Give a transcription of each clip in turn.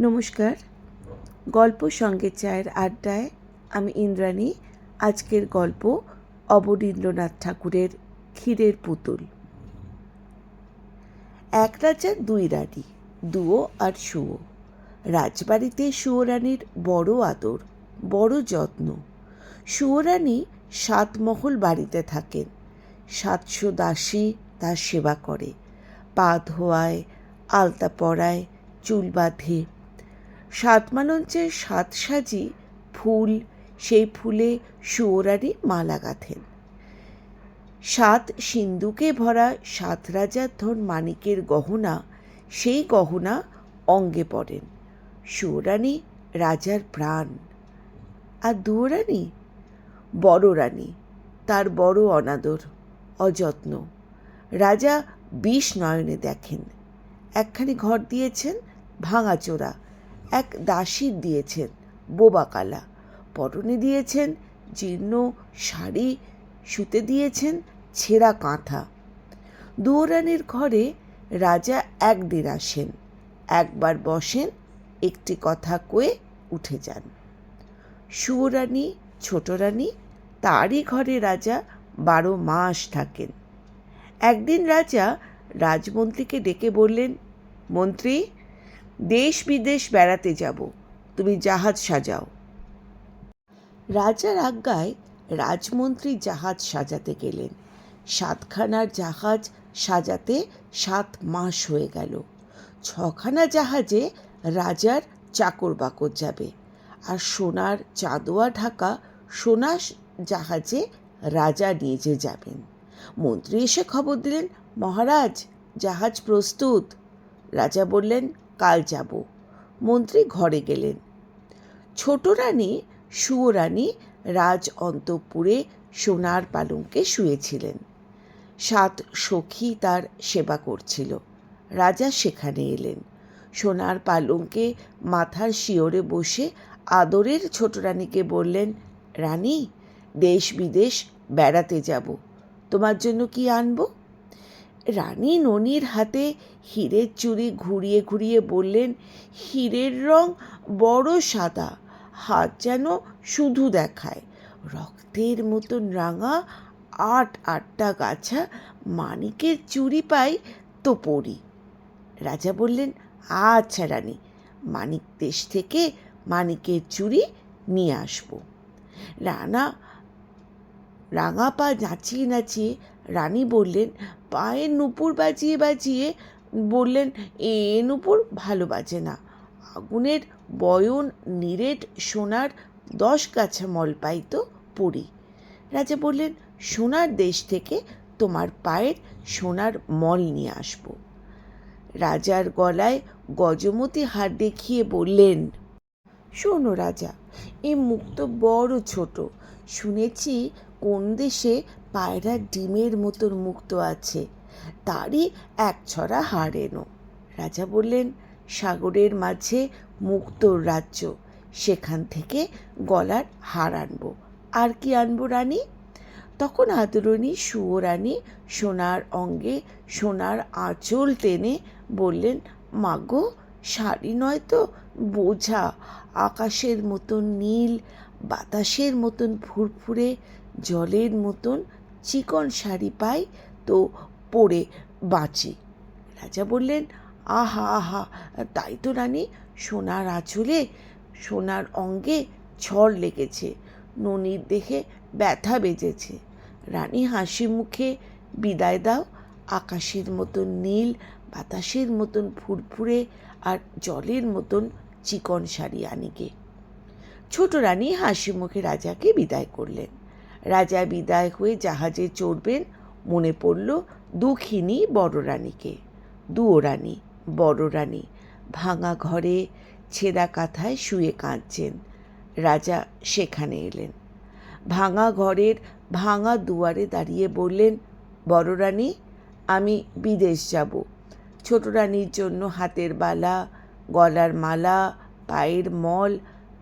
নমস্কার। গল্প সঙ্গে চায়ের আড্ডায় আমি ইন্দ্রাণী। আজকের গল্প অবনীন্দ্রনাথ ঠাকুরের ক্ষীরের পুতুল। এক রাজার দুই রানী, দুয়ো আর সুয়ো। রাজবাড়িতে সুয়োরানীর বড় আদর, বড় যত্ন। সুয়োরানী 7 মহল বাড়িতে থাকেন। 700 দাসী তার সেবা করে, পা ধোয়ায়, আলতা পরায়, চুল বাঁধে। 7 মালঞ্চের 7 সাজি ফুল, সেই ফুলে সুয়োরানী মালা গাঁথেন। 7 সিন্দুকে ভরা 7 রাজার ধন মানিকের গহনা, সেই গহনা অঙ্গে পড়েন। সুয়োরানী রাজার প্রাণ। আর দুয়োরানী, বড় রানী, তার বড় অনাদর, অযত্ন। রাজা 20 নয়নে দেখেন। একখানি ঘর দিয়েছেন ভাঙাচোরা, এক দাসীর দিয়েছেন বোবা কালা, পরনে দিয়েছেন জীর্ণ শাড়ি, শুতে দিয়েছেন ছেঁড়া কাঁথা। দুয়োরানীর ঘরে রাজা একদিন আসেন, একবার বসেন, একটি কথা কয়ে উঠে যান। সুয়োরানী, ছোট রানী, তারই ঘরে রাজা 12 মাস থাকেন। একদিন রাজা রাজমন্ত্রীকে ডেকে বললেন, মন্ত্রী, দেশ বিদেশ বেড়াতে যাব, তুমি জাহাজ সাজাও। রাজার আজ্ঞায় রাজমন্ত্রী জাহাজ সাজাতে গেলেন। 7খানার জাহাজ সাজাতে 7 মাস হয়ে গেল। 6খানা জাহাজে রাজার চাকর বাকর যাবে, আর সোনার চাঁদোয়া ঢাকা সোনার জাহাজে রাজা নিজে যাবেন। মন্ত্রী এসে খবর দিলেন, মহারাজ, জাহাজ প্রস্তুত। রাজা বললেন, কাল যাব। মন্ত্রী ঘরে গেলেন। ছোট রানী সুয়োরানী রাজ অন্তঃপুরে সোনার পালঙ্কে শুয়েছিলেন। 7 সখী তার সেবা করছিল। রাজা সেখানে এলেন। সোনার পালঙ্কে মাথার শিয়রে বসে আদরের ছোট রানীকে বললেন, রানী, দেশ বিদেশ বেড়াতে যাব, তোমার জন্য কি আনবো? রানী ননির হাতে হীরের চুড়ি ঘুরিয়ে ঘুরিয়ে বললেন, হীরের রং বড় সাদা, হাত যেন শুধু দেখায়, রক্তের মতন রাঙা 8টা গাছা মানিকের চুড়ি পাই তো পরি। রাজা বললেন, আচ্ছা রানী, মানিক দেশ থেকে মানিকের চুড়ি নিয়ে আসবো। রাঙা পা নাচিয়ে নাচিয়ে রানী বললেন, পায়ে নুপুর বাজিয়ে বাজিয়ে বললেন, এ নুপুর ভালো বাজে না, আগুনের বয়ন নিরেট সোনার 10 গাছা মল পাই তো পরি। রাজা বললেন, সোনার দেশ থেকে তোমার পায়ের সোনার মল নিয়ে আসবো। রাজার গলায় গজমতি হার দেখিয়ে বললেন, শোনো রাজা, এ মুখ তো বড় ছোট, শুনেছি কোন দেশে পায়রার ডিমের মতন মুক্ত আছে, তারই 1 ছড়া হার এনো। রাজা বললেন, সাগরের মাঝে মুক্তোর রাজ্য, সেখান থেকে গলার হার আনবো। আর কি আনবো রানী? তখন আদরণী সুয়োরানী সোনার অঙ্গে সোনার আঁচল টেনে বললেন, মাগো, শাড়ি নয় তো, বোঝা, আকাশের মতন নীল, বাতাসের মতন ফুরফুরে, জলের মতন চিকন শাড়ি পাই তো পরে বাঁচি। রাজা বললেন, আহা আহা, তাই তো রানী, সোনার আঁচলে সোনার অঙ্গে ঝড় লেগেছে, ননির দেখে ব্যথা বেজেছে। রানী হাসি মুখে বিদায় দাও, আকাশের মতন নীল, বাতাসের মতন ফুরফুরে আর জলের মতন চিকন শাড়ি আনিগে। ছোট রানী হাসি মুখে রাজাকে বিদায় করলেন। রাজা বিদায় হয়ে জাহাজে চড়বেন, মনে পড়ল দুঃখিনী বড় রানীকে। দুয়োরানী, বড় রানী ভাঙা ঘরে ছেঁড়া কাঁথায় শুয়ে কাঁদছেন। রাজা সেখানে এলেন। ভাঙা ঘরের ভাঙা দুয়ারে দাঁড়িয়ে বললেন, বড় রানী, আমি বিদেশ যাব। ছোট রানীর জন্য হাতের বালা, গলার মালা, পায়ের মল,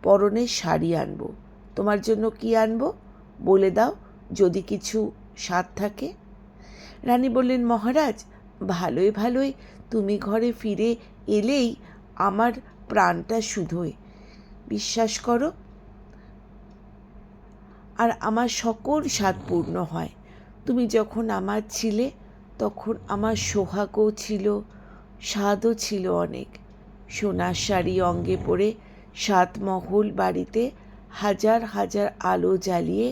পরনের শাড়ি আনবো। তোমার জন্য কি আনবো বলে দাও, যদি কিছু সাধ থাকে। রানী বললেন, মহারাজ, ভালোই ভালোই তুমি ঘরে ফিরে এলেই আমার প্রাণটা শুধোয়, বিশ্বাস করো। আর আমার সকল স্বাদ পূর্ণ হয়। তুমি যখন আমার ছিলে তখন আমার সোহাগও ছিল, স্বাদও ছিল অনেক। সোনার শাড়ি অঙ্গে পরে 7 মহল বাড়িতে হাজার হাজার আলো জ্বালিয়ে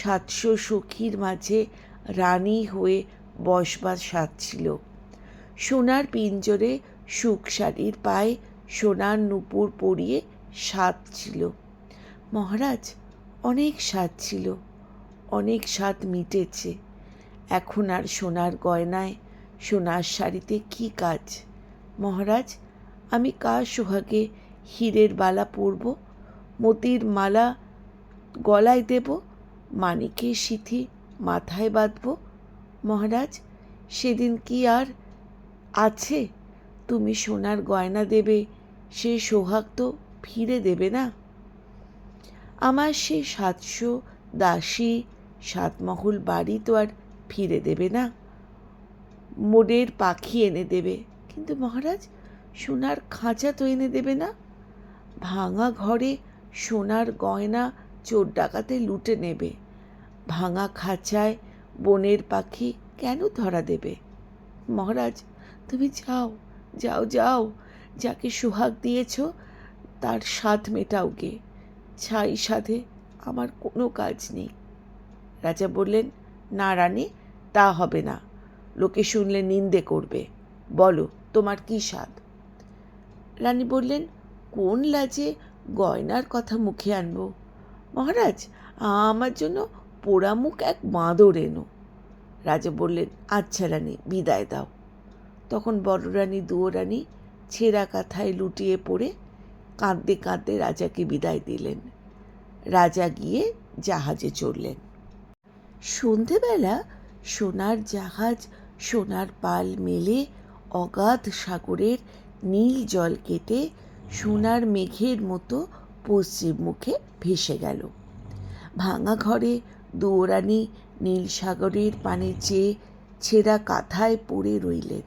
700 সখীর মাঝে রানী হয়ে বসবার স্বাদ ছিল। সোনার পিঞ্জরে সুখ শাড়ির পায়ে সোনার নূপুর পরিয়ে স্বাদ ছিল। মহারাজ, অনেক স্বাদ ছিল, অনেক স্বাদ মিটেছে। এখন আর সোনার গয়নায়, সোনার শাড়িতে কি কাজ? মহারাজ, আমি কার সোহাগে হীরের বালা পরব, মতির মালা গলায় দেব, মানিকের সিথি মাথায় বাঁধব? মহারাজ, সেদিন কি আর আছে? তুমি সোনার গয়না দেবে, সে সোহাগ তো ফিরে দেবে না। আমার সে 700 দাসী 7 মহল বাড়ি তো আর ফিরে দেবে না। মোড়ের পাখি এনে দেবে, কিন্তু মহারাজ সোনার খাঁচা তো এনে দেবে না। ভাঙা ঘরে সোনার গয়না চোর ডাকাতে লুটে নেবে, ভাঙা খাঁচায় বনের পাখি কেন ধরা দেবে? মহারাজ, তুমি যাও যাও যাও, যাকে সোহাগ দিয়েছ তার স্বাদ মেটাও গে, ছাই সাধে আমার কোনো কাজ নেই। রাজা বললেন, না রানী, তা হবে না, লোকে শুনলে নিন্দে করবে। বলো তোমার কি স্বাদ? রানী বললেন, কোন লাজে গয়নার কথা মুখে আনবো? মহারাজ, আমার জন্য পোড়ামুখ এক বাঁদর এনো। রাজা বললেন, আচ্ছা রানী, বিদায় দাও। তখন বড় রানী দুয়োরানী ছেঁড়া কাঁথায় লুটিয়ে পড়ে কাঁদতে কাঁদতে রাজাকে বিদায় দিলেন। রাজা গিয়ে জাহাজে চড়লেন। সন্ধেবেলা সোনার জাহাজ সোনার পাল মেলে অগাধ সাগরের নীল জল কেটে সোনার মেঘের মতো পশ্চিম মুখে ভেসে গেল। ভাঙা ঘরে দুয়োরানী নীল সাগরের পানে চেয়ে ছেঁড়া কাঁথায় পড়ে রইলেন,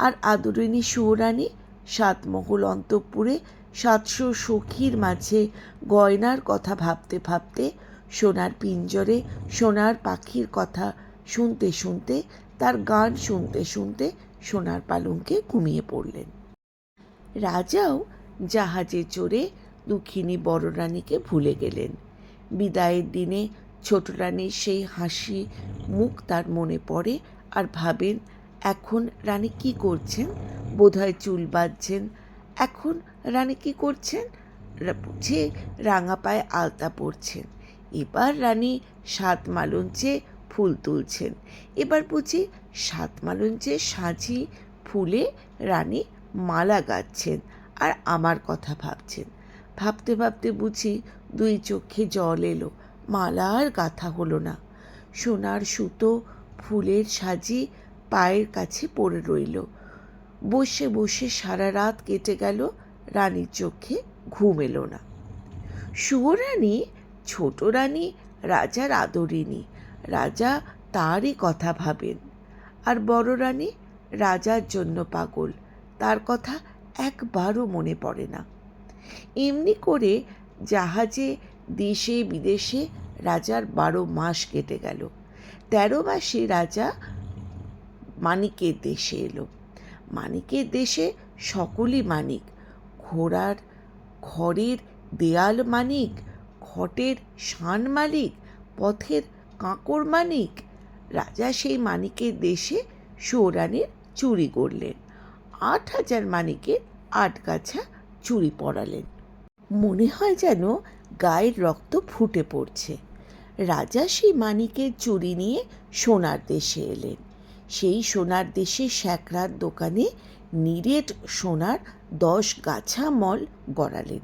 আর আদরিনী সুয়োরানী 7 মহল অন্তঃপুরে 700 সখীর মাঝে গয়নার কথা ভাবতে ভাবতে, সোনার পিঞ্জরে সোনার পাখির কথা শুনতে শুনতে, তার গান শুনতে শুনতে সোনার পালঙ্কে ঘুমিয়ে পড়লেন। রাজাও জাহাজে চড়ে দুঃখিনী বড় রানীকে ভুলে গেলেন। বিদায়ের দিনে ছোট রানীর সেই হাসি মুখ তার মনে পড়ে, আর ভাবেন, এখন রানী কি করছেন? বোধহয় চুল বাঁধছেন। এখন রানী কি করছেন? বুঝে রাঙা পায়ে আলতা পরছেন। এবার রানী 7 মালঞ্চে ফুল তুলছেন। এবার বুঝি 7 মালঞ্চে সাজি ফুলে রানী মালা গাচ্ছেন আর আমার কথা ভাবছেন। ভাবতে ভাবতে বুঝি 2 চোখে জল এলো, মালা আর গাঁথা হলো না। সোনার সুতো ফুলের সাজি পায়ের কাছে পড়ে রইল। বসে বসে সারা রাত কেটে গেল, রানীর চোখে ঘুম এলো না। সুয়োরানী ছোট রানী রাজার আদরিনী, রাজা তারই কথা ভাবেন। আর বড় রানী রাজার জন্য পাগল, তার কথা একবারও মনে পড়ে না। এমনি করে জাহাজে দেশে বিদেশে রাজার 12 মাস কেটে গেল। 13 মাসে রাজা মানিকের দেশে এলো। মানিকের দেশে সকলই মানিক, ঘোড়ার ঘরের দেয়াল মানিক, ঘটের শান মালিক, পথের কাঁকড় মানিক। রাজা সেই মানিকের দেশে সুয়োরানীর চুরি করলেন। 8000 মানিকের 8 গাছা চুরি পরালেন। মনে হয় যেন গায়ের রক্ত ফুটে পড়ছে। রাজা সেই মানিকের চুরি নিয়ে সোনার দেশে এলেন। সেই সোনার দেশে স্যাকরার দোকানে নিরেট সোনার 10 গাছা মল গড়ালেন।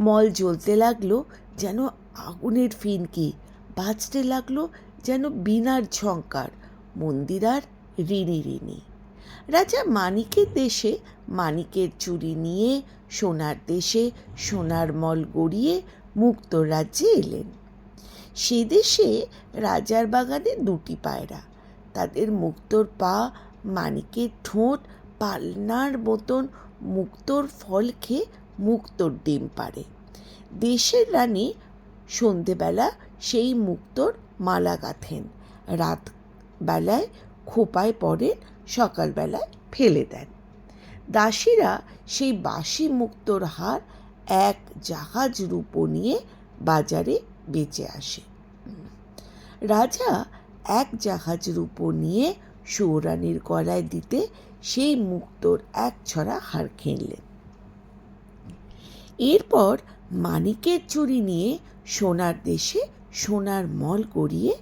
মল জ্বলতে লাগলো যেন আগুনের ফিনকি, বাজতে লাগলো যেন বীণার ঝঙ্কার, মন্দিরার রিনি রিনি। রাজা মানিকের দেশে মানিকের চুরি নিয়ে সোনার দেশে সোনার মল গড়িয়ে মুক্ত রাজ্যে এলেন। সে দেশে রাজার বাগানে 2টি পায়রা, তাদের মুক্তোর পা, মানিকের ঠোঁট পালনার মতন মুক্তোর ফল খেয়ে মুক্তোর ডিম পাড়ে। দেশের রানী সন্ধেবেলা সেই মুক্তোর মালা গাঁথেন, রাত বেলায় খোঁপায় পড়েন, সকালবেলায় ফেলে দেন। দাসীরা সেই বাসি মুক্তোর হার এক জাহাজ রূপো নিয়ে বাজারে বেচে আসে। রাজা এক জাহাজ রূপো নিয়ে সৌরানীর গলায় দিতে সেই মুক্তোর এক ছড়া হার কিনলেন। এরপর মানিকের চুড়ি নিয়ে সোনার দেশে সোনার মল গড়িয়ে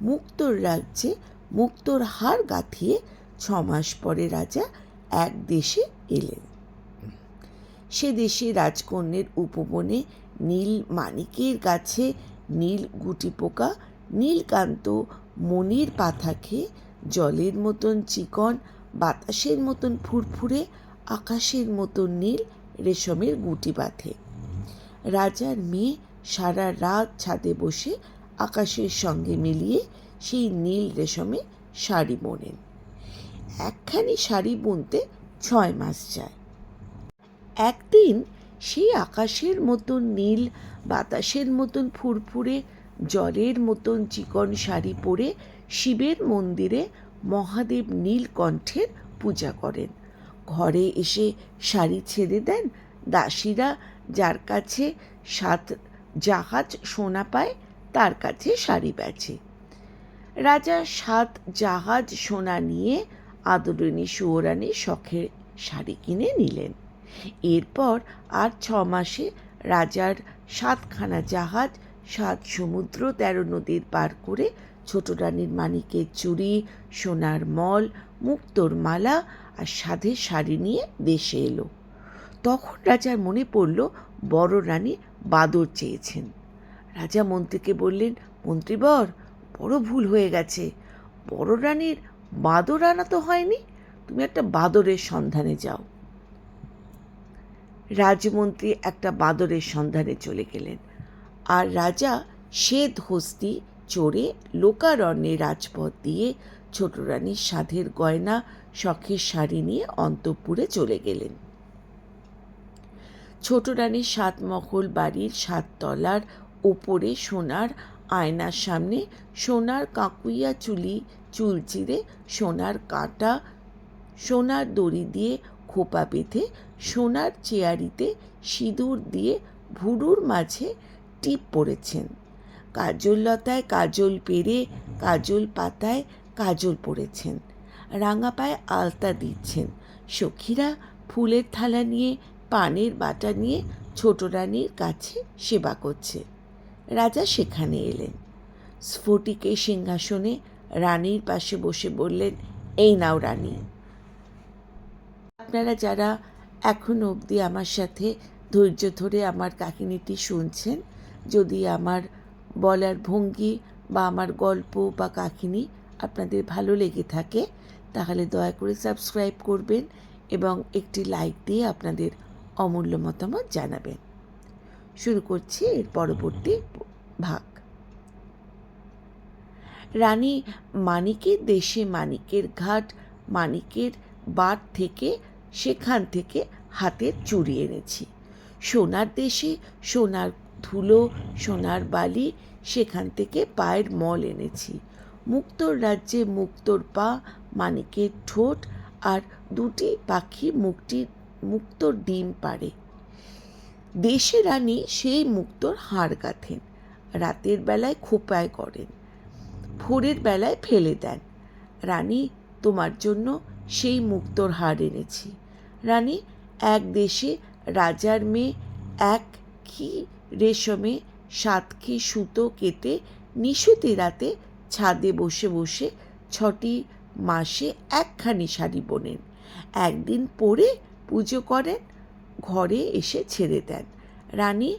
মুক্তোর রাজ্যে মুক্তোর হার গাঁথিয়ে 6 মাস পরে রাজা এক দেশে এলেন। সে দেশে রাজকন্যের উপবনে নীল মানিকের গাছে নীল গুটিপোকা নীলকান্ত মণির পাতা খেয়ে জলের মতন চিকন, বাতাসের মতন ফুরফুরে, আকাশের মতন নীল রেশমের গুটি বাঁধে। রাজার মেয়ে সারা রাত ছাদে বসে আকাশের সঙ্গে মিলিয়ে সেই নীল রেশমে শাড়ি বোনেন। একখানি শাড়ি বুনতে 6 মাস যায়। একদিন সেই আকাশের মতন নীল, বাতাসের মতন ফুরফুরে, জলের মতন চিকন শাড়ি পরে শিবের মন্দিরে মহাদেব নীলকণ্ঠের পূজা করেন। ঘরে এসে শাড়ি ছেড়ে দেন। দাসীরা যার কাছে 7 জাহাজ সোনা পায় তার কাছে শাড়ি বেচে। রাজা 7 জাহাজ সোনা নিয়ে আদরিণী সুয়োরানীর শখের শাড়ি কিনে নিলেন। এরপর আর 6 মাসে রাজার 7খানা জাহাজ 7 সমুদ্র 13 নদীর পার করে ছোট রানীর মানিকের চুড়ি, সোনার মল, মুক্তোর মালা আর সাধের শাড়ি নিয়ে দেশে এলো। তখন রাজার মনে পড়ল বড় রানী বাদর চেয়েছেন। রাজা মন্ত্রীকে বললেন, মন্ত্রীবর, বড় ভুল হয়ে গেছে। বড় রানীর বাদর আনা তো হয়নি, তুমি একটা বাদরের সন্ধানে যাও। রাজমন্ত্রী একটা বাদরের সন্ধানে চলে গেলেন, আর রাজা শ্বেত হস্তি চড়ে লোকারণ্যে রাজপথ দিয়ে ছোট রানীর সাধের গয়না, শখের শাড়ি নিয়ে অন্তঃপুরে চলে গেলেন। ছোট রানীর 7 মহল বাড়ির 7 তলার ওপরে সোনার আয়নার সামনে সোনার কাঁকুইয়া চুল চিরে, সোনার কাঁটা, সোনার দড়ি দিয়ে খোপা বেঁধে, সোনার চেয়ারিতে সিঁদুর দিয়ে ভুরুর মাঝে টিপ পড়েছেন। কাজল লতায় কাজল পেরে, কাজল পাতায় কাজল পড়েছেন। রাঙা পায়ে আলতা দিচ্ছেন। সখীরা ফুলের থালা নিয়ে, পানের বাটা নিয়ে ছোট রানীর কাছে সেবা করছে। রাজা সেখানে এলেন। স্ফটিকের সিংহাসনে রানীর পাশে বসে বললেন, এই নাও রানী। আপনারা যারা এখনো অবধি আমার সাথে ধৈর্য ধরে আমার কাহিনীটি শুনছেন, যদি আমার বলার ভঙ্গি বা আমার গল্প বা কাহিনী আপনাদের ভালো লেগে থাকে, তাহলে দয়া করে সাবস্ক্রাইব করবেন এবং একটি লাইক দিয়ে আপনাদের অমূল্য মতামত জানাবেন। শুরু করছি এর পরবর্তী ভাগ। রানী মানিকের দেশে মানিকের ঘাট, মানিকের বাট থেকে, সেখান থেকে হাতের চুড়ি এনেছি। সোনার দেশে সোনার ধুলো, সোনার বালি, সেখান থেকে পায়ের মল এনেছি। মুক্তোর রাজ্যে মুক্তোর পা, মানিকের ঠোঁট আর 2টি পাখি মুক্তোর ডিম পাড়ে। দেশে রানী সেই মুক্তোর হাড় গাঁথেন, রাতের বেলায় খোঁপায় করেন, ভোরের বেলায় ফেলে দেন। রানী, তোমার জন্য সেই মুক্তোর হাড় এনেছি। রানী, এক দেশে রাজার মেয়ে 1 খি রেশমে 7 খি সুতো কেটে নিশুতি রাতে ছাদে বসে বসে 6টি মাসে একখানি শাড়ি বোনেন। একদিন পরে পুজো করেন, ঘরে এসে ছেড়ে দেন। রানী,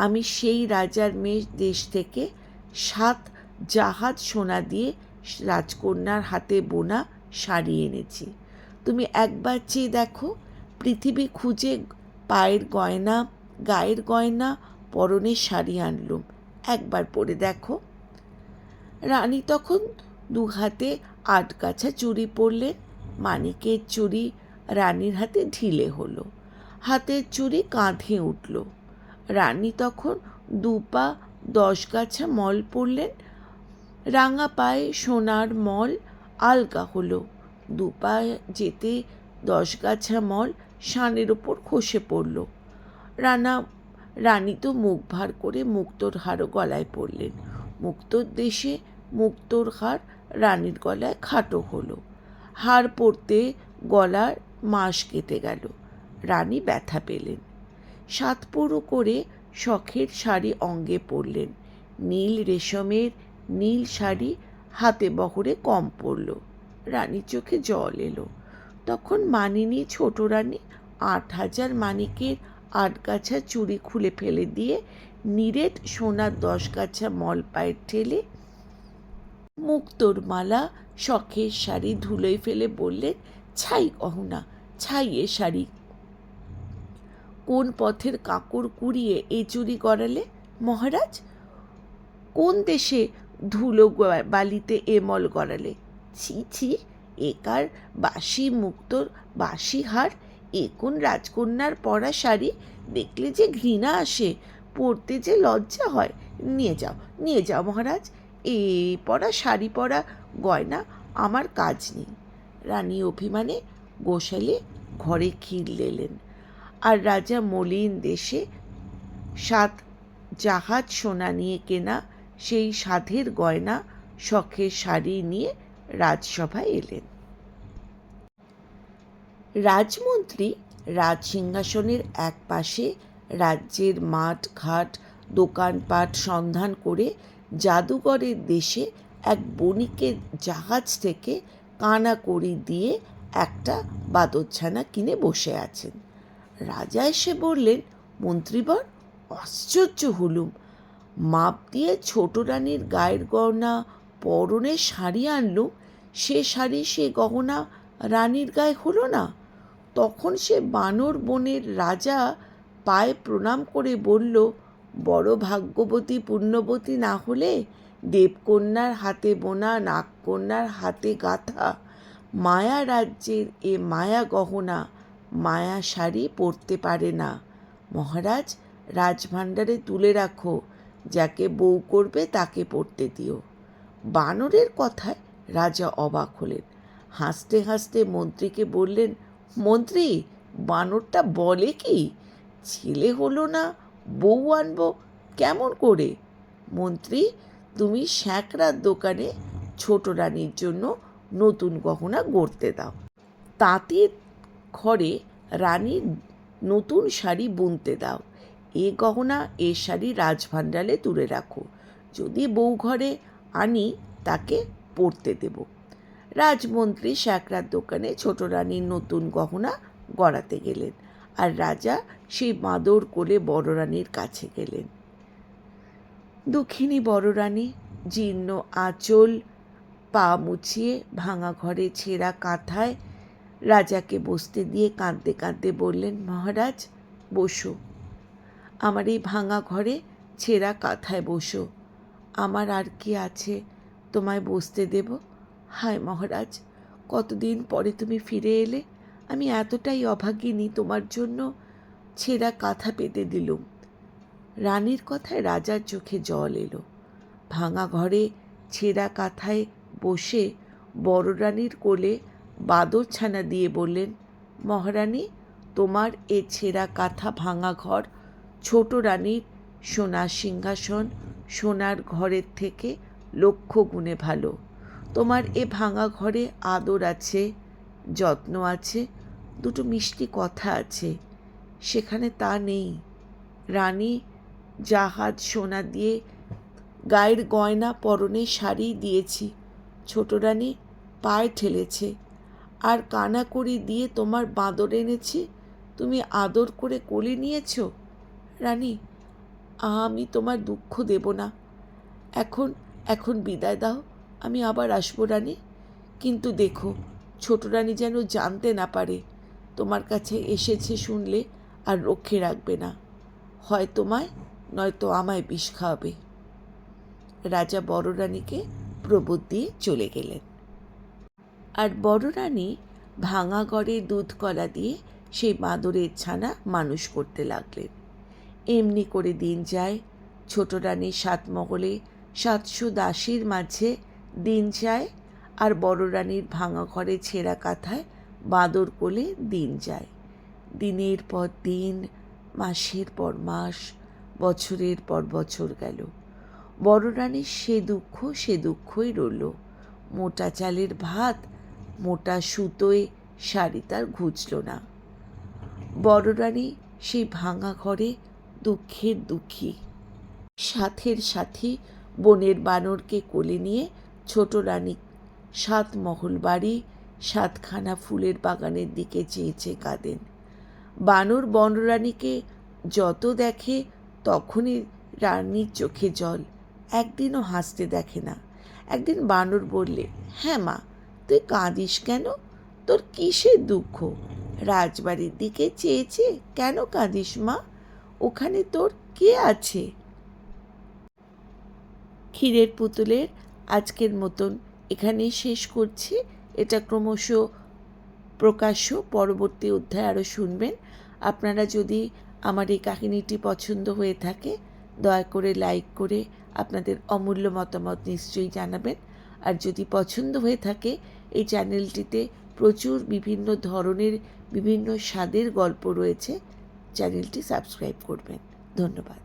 আমি সেই রাজার মেয়ে দেশ থেকে 7 জাহাজ সোনা দিয়ে রাজকন্যার হাতে বোনা শাড়ি এনেছি। তুমি একবার চেয়ে দেখো। পৃথিবী খুঁজে পায়ের গয়না, গায়ের গয়না, পরনের শাড়ি আনলুম, একবার পরে দেখো। রানী তখন 2 হাতে 8 গাছা চুড়ি পরলেন। মানিকের চুড়ি রানীর হাতে ঢিলে হলো। হাতের চুড়ি কাঁধে উঠল। রানী তখন 2 পা 10 গাছা মল পরলেন। রাঙা পায়ে সোনার মল আলগা হলো। 2 পা যেতে 10 গাছা মল শানের ওপর খসে পড়ল। রানী তো মুখ ভার করে মুক্তোর হারও গলায় পরলেন। মুক্তোর দেশে মুক্তোর হার রানীর গলায় খাটো হলো। হার পরতে গলার মাস কেটে গেল। রানী ব্যথা পেলেন। 7 পুরো করে শখের শাড়ি অঙ্গে পরলেন। নীল রেশমের নীল শাড়ি হাতে বহরে কম পড়ল। রানীর চোখে জল এলো। তখন মানিনী ছোট রানী 8,000 মানিকের 8 গাছা চুড়ি খুলে ফেলে দিয়ে নিরেট সোনার 10 গাছা মল পায়ের ঠেলে মুক্তোর মালা শখের শাড়ি ধুলোয় ফেলে বললেন, ছাই গহনা, ছাই এ শাড়ি। কোন পথের কাকর কুড়িয়ে এই চুরি গড়ালে মহারাজ? কোন দেশে ধুলো বালিতে এ মল গড়ালে? ছি ছি, একার বাসি মুক্তোর বাসি হার, এ কোন রাজকন্যার পরা শাড়ি? দেখলে যে ঘৃণা আসে, পরতে যে লজ্জা হয়। নিয়ে যাও মহারাজ, এ পরা শাড়ি পরা গয়না আমার কাজ নেই। রানী অভিমানে গোশালে ঘরে ক্ষীর লেলেন। আর রাজা মলিন দেশে 7 জাহাজ সোনা নিয়ে কেনা সেই সাধের গয়না শখের শাড়ি নিয়ে রাজসভায় এলেন। রাজমন্ত্রী রাজসিংহাসনের এক পাশে রাজ্যের মাঠ ঘাট দোকানপাট সন্ধান করে জাদুঘরের দেশে এক বণিকের জাহাজ থেকে কানাকড়ি দিয়ে একটা বাদরছানা কিনে বসে আছেন। রাজা এসে বললেন, মন্ত্রীবর, আশ্চর্য হলুম, মাপ দিয়ে ছোট রানীর গায়ের গহনা পরনের শাড়ি আনলুম, সে শাড়ি সে গহনা রানীর গায়ে হলো না। তখন সে বানর বনের রাজা পায়ে প্রণাম করে বলল, বড় ভাগ্যবতী পুণ্যবতী না হলে দেবকন্যার হাতে বোনা নাগকন্যার হাতে গাঁথা মায়া রাজ্যের এ মায়া গহনা মায়া শাড়ি পরতে পারে না। মহারাজ, রাজভাণ্ডারে তুলে রাখো, যাকে বউ করবে তাকে পরতে দিও। বানরের কথায় রাজা অবাক হলেন। হাসতে হাসতে মন্ত্রীকে বললেন, মন্ত্রী, বানরটা বলে কি? ছেলে হলো না, বউ আনবো কেমন করে? মন্ত্রী, তুমি স্যাঁকড়ার দোকানে ছোট রানীর জন্য নতুন গহনা গড়তে দাও। তাঁতির ঘরে রানীর নতুন শাড়ি বুনতে দাও। এ গহনা এ শাড়ি রাজভাণ্ডারে তুলে রাখো, যদি বউ ঘরে আনি তাকে পরতে দেব। রাজমন্ত্রী স্যাঁকড়ার দোকানে ছোট রানীর নতুন গহনা গড়াতে গেলেন, আর রাজা সেই বাঁদর কোলে বড় রানীর কাছে গেলেন। দুঃখিনী বড় রানী জীর্ণ আঁচল পা মুছিয়ে ভাঙা ঘরে ছেঁড়া কাঁথায় রাজাকে বসতে দিয়ে কাঁদতে কাঁদতে বললেন, মহারাজ, বসো, আমার এই ভাঙা ঘরে ছেঁড়া কাঁথায় বসো। আমার আর কি আছে তোমায় বসতে দেব? হায় মহারাজ, কতদিন পরে তুমি ফিরে এলে, আমি এতটাই অভাগিনী, তোমার জন্য ছেঁড়া কাঁথা পেতে দিলুম। রানীর কথায় রাজার চোখে জল এলো। ভাঙা ঘরে ছেঁড়া কাঁথায় বসে বড় রানীর কোলে বাদরছানা দিয়ে বললেন, মহারানী, তোমার এ ছেঁড়া কাঁথা ভাঙা ঘর ছোট রানীর সোনার সিংহাসন সোনার ঘরের থেকে লক্ষ গুণে ভালো। তোমার এ ভাঙা ঘরে আদর আছে, যত্ন আছে, দুটো মিষ্টি কথা আছে, সেখানে তা নেই। রানী জাহাজ সোনা দিয়ে গায়ের গয়না পরনে শাড়ি দিয়েছি, ছোট রানী পায়ে ঠেলেছে, আর কানাকড়ি দিয়ে তোমার বাঁদর এনেছি, তুমি আদর করে কোলে নিয়েছ। রানী, আমি তোমার দুঃখ দেব না, এখন বিদায় দাও, আমি আবার আসবো রানী। কিন্তু দেখো, ছোট রানী যেন জানতে না পারে তোমার কাছে এসেছে, শুনলে আর রক্ষে রাখবে না, হয় তোমায় নয়তো আমায় বিষ খাওয়াবে। রাজা বড় রানীকে প্রবোধ দিয়ে চলে গেলেন। আর বড় রানী ভাঙা ঘরে দুধ কলা দিয়ে সেই বাঁদরের ছানা মানুষ করতে লাগলেন। এমনি করে দিন যায়। ছোট রানীর 7 মহলে 700 দাসীর মাঝে দিন যায়, আর বড় রানীর ভাঙা ঘরে ছেঁড়া কাঁথায় বাঁদর কোলে দিন যায়। দিনের পর দিন, মাসের পর মাস, বছরের পর বছর গেল। বড় রানীর সে দুঃখই রইল। মোটা চালের ভাত, মোটা সুতোয় শাড়ি তার ঘুচল না। বড় রানী সেই ভাঙা ঘরে দুঃখের দুঃখী। সাথের সাথী বনের বানরকে কোলে নিয়ে ছোট রানী 7 মহল বাড়ি, 7খানা ফুলের বাগানের দিকে চেয়ে চেয়ে কাঁদেন। বানর বনরানীকে যত দেখে তখনই রানীর চোখে জল, একদিনও হাসতে দেখে না। একদিন বানর বললে, হ্যাঁ মা, তুই কাঁদিস কেন? তোর কিসের দুঃখ? রাজবাড়ির দিকে চেয়েছে কেন কাঁদিস মা? ওখানে তোর কে আছে? ক্ষীরের পুতুলের আজকের মতন এখানেই শেষ করছি। এটা ক্রমশ প্রকাশ্য, পরবর্তী অধ্যায় আরও শুনবেন। আপনারা যদি আমার এই কাহিনীটি পছন্দ হয়ে থাকে, দয়া করে লাইক করে আপনাদের অমূল্য মতামত নিশ্চয়ই জানাবেন। আর যদি পছন্দ হয়ে থাকে, এই চ্যানেলটিতে প্রচুর বিভিন্ন ধরনের বিভিন্ন স্বাদের গল্প রয়েছে, চ্যানেলটি সাবস্ক্রাইব করবেন। ধন্যবাদ।